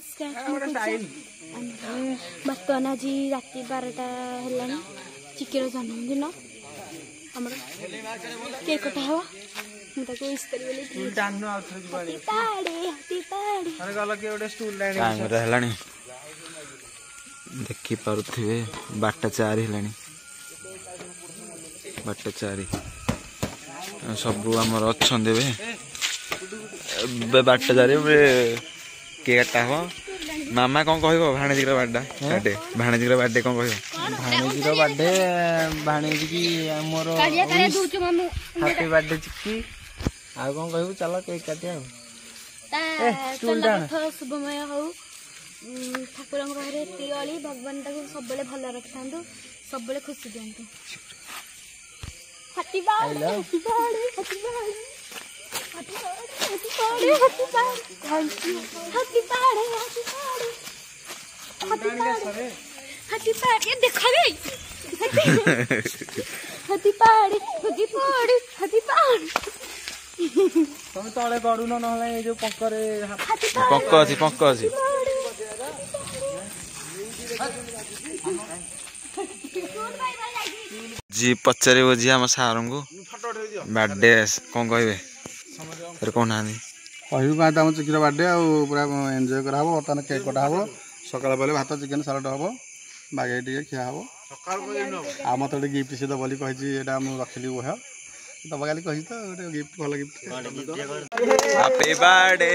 नमस्कार बर्तमान आज राति 12टा है चिकेर जन्मदिन आम केक कटा हवा देखी पारे बारटा 4 है बारटा 4 सब आमर अच्छा बारटा 4 केक काटा हम मामा कौन कह भाणेजी बर्थडे भाणेजी बर्थडे कौन कह भाणेजी बर्थडे भाणेजी की मोर हैप्पी बर्थडे चिक्की आ कौन कहू चलो केक काटिया शुभमय हो ठाकुर घरे भगवान सब भल रखि था सब खुशी दिखाँ तुम तले गड़ुन ना जो पंकरे पंक अच्छी पंक अच्छी जी पचारे जी आम सार को बर्थडे कौन कहे कौन ना कहूँ कम चिकेन बर्थडे पूरा एंजॉय करा बर्तमान केक कटा हम सकाल पहले भात चिकेन सालाड हम बागे टे खिया हम आ मत गोटे गिफ्ट सी दब कही रखिली वह दबा खाली कही तो गोटे गिफ्ट भल गिफ्ट हैप्पी बर्थडे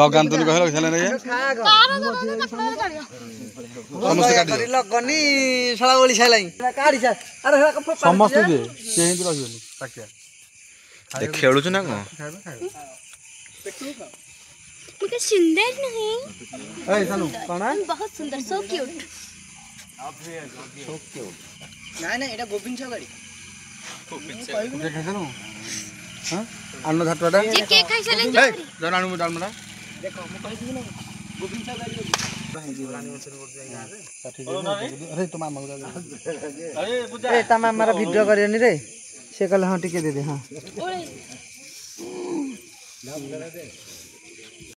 लगान तो कह समस्त खेलु ना कौन सुंदर नहीं बहुत सुंदर सो क्यूट गोविंद गाड़ी आनो झाटुआटा जे केक खाइ सले जन आनु डालमडा देखो मु कहि दिनो गोविंद गाड़ी अरे तो मामा ए ता मामा रा वीडियो करियनी रे से कहले हां टिके दे दे हां